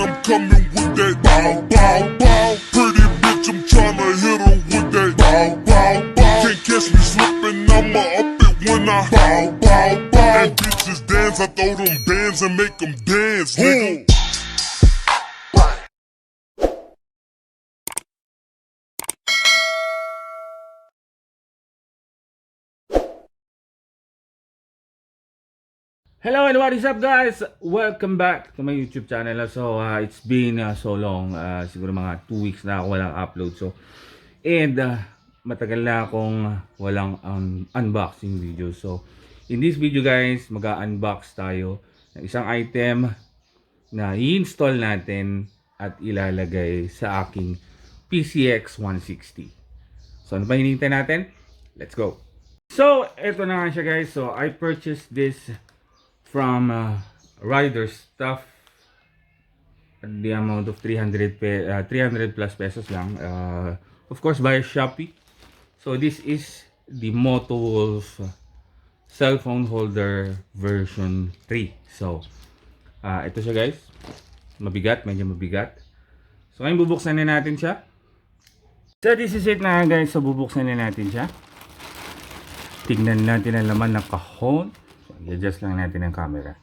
and I'm coming with that bow, bow, bow. Pretty bitch, I'm tryna hit her with that bow, bow, bow. Can't catch me slipping, I'ma up it when I bow, bow, bow. And bitches dance, I throw them bands and make them dance, nigga. Hello and what is up guys? Welcome back to my YouTube channel. So it's been so long, siguro mga 2 weeks na ako walang upload. So matagal na akong walang unboxing video. So in this video guys, mag-unbox tayo ng isang item na i-install natin at ilalagay sa aking PCX 160. So ano ba hinihintay natin? Let's go! So ito na nga siya guys. So I purchased this from Rider Stuff at the amount of 300 plus pesos lang, of course by Shopee. So this is the Motowolf cell phone holder version 3. So ito siya guys, mabigat, medyo mabigat. So ngayon bubuksan na natin siya. So this is it na guys. So bubuksan na natin siya, tignan natin ang laman ng kahon. I-adjust lang natin ang camera.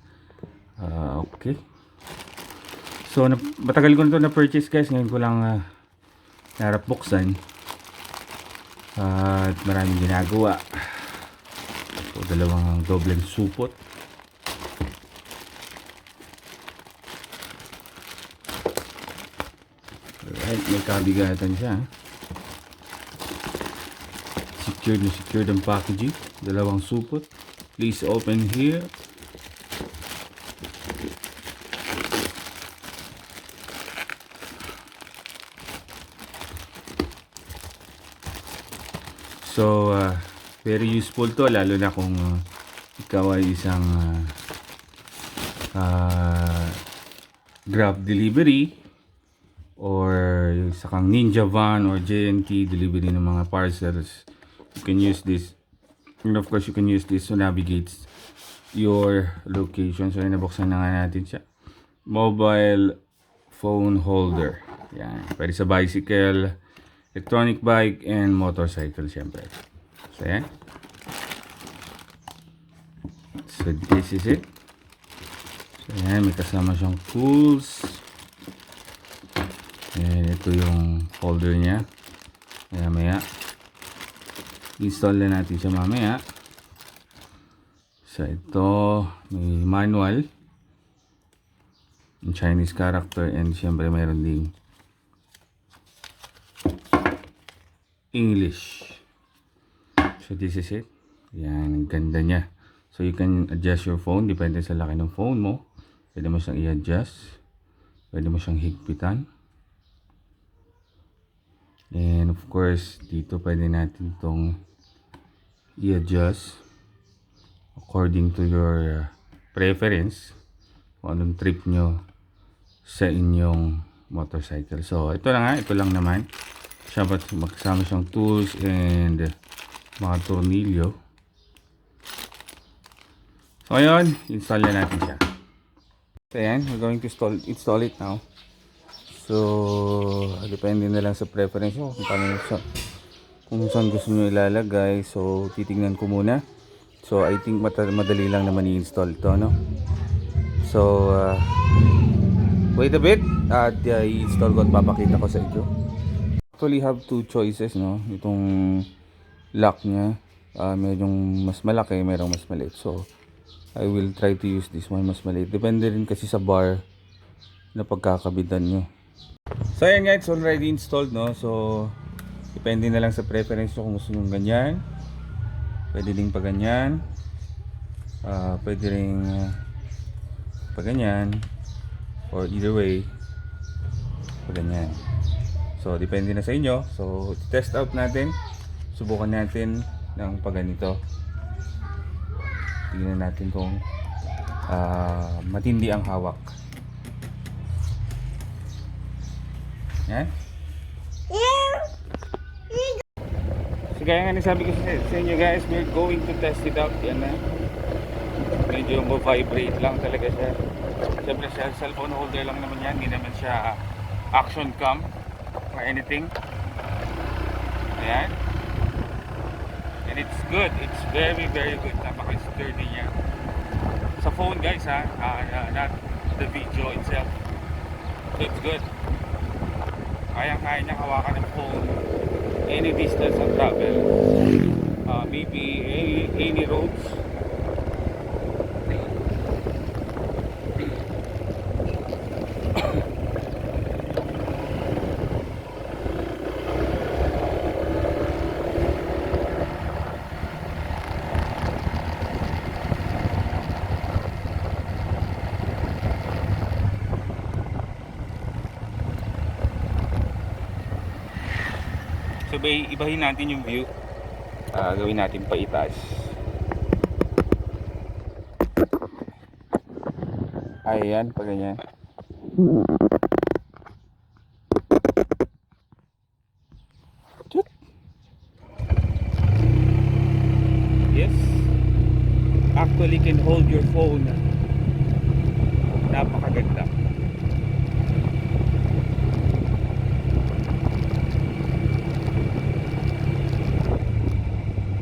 Okay. So matagal ko na ito na-purchase guys. Ngayon ko lang narap buksan. At maraming ginagawa. So dalawang dobleng supot. Alright, may kabigatan siya. Secured ang packaging. Dalawang supot. Please open here. So, very useful to, lalo na kung ikaw ay isang Grab delivery or sa kang Ninja Van or JNT delivery ng mga parcels. You can use this. And of course, you can use this to navigate your location. So, nabuksan na nga natin siya. Mobile phone holder. Yan. Pwede sa bicycle, electronic bike, and motorcycle, syempre. So, yan. So, this is it. So, yan. May kasama siyang tools. And ito yung holder niya. Maya. Install na natin siya mamaya. So ito may manual in Chinese character, and syempre mayroon ding English. So this is it. Yan, ang ganda niya. So you can adjust your phone depende sa laki ng phone mo. Pwede mo siyang i-adjust, pwede mo siyang higpitan. And of course, dito pwede natin itong i-adjust according to your preference, kung anong trip nyo sa inyong motorcycle. So, ito lang nga, ito lang naman. Magkasama siyang tools and mga tornilyo. So, ngayon, install na natin siya. So, ayan, we're going to install it now. So, depende na lang sa preference mo kung saan gusto nyo ilalagay. So, titingnan ko muna. So, I think madali lang naman i-install ito, no? So, wait a bit at i-install ko at papakita ko sa inyo. Actually, have two choices, no? Itong lock nya, medyo mas malaki, merong mas maliit. So, I will try to use this one, mas maliit. Depende rin kasi sa bar na pagkakabitan nyo. So ayan guys, already installed, no? So depende na lang sa preference nyo kung gusto nyo ganyan. Pwede din pa ganyan. Pwede rin pa ganyan. Or either way, pa ganyan. So depende na sa inyo. So test out natin. Subukan natin ng pa ganito. Tingnan natin kung matindi ang hawak. Yan. So gaya nga nasabi ko sa inyo guys, we're going to test it out. Yan na. Medyo vibrate lang talaga siya. Siyempre cellphone holder lang naman yan, hindi naman siya action cam or anything. Ayan. And it's good, it's very good, napaka sturdy niya sa phone guys ha, not the video itself. So it's good, kaya niya hawakan ng phone any distance of travel, maybe any roads. So ibahin natin yung view, gawin natin pa itaas. Ayan, pa ganyan. Chut. Yes, actually can hold your phone. Napakaganda.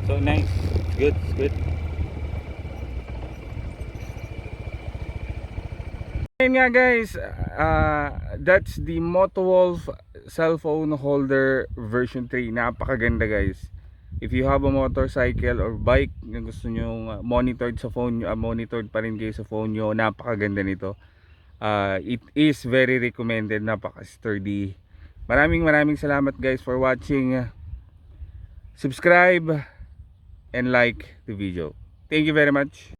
So nice, it's good. Ayun nga guys, that's the Motowolf cellphone holder version 3. Napakaganda guys. If you have a motorcycle or bike na gusto nyo monitored sa phone nyo, monitored pa rin kayo sa phone nyo, napakaganda nito. It is very recommended, napaka sturdy. Maraming salamat guys for watching. Subscribe and like the video. Thank you very much.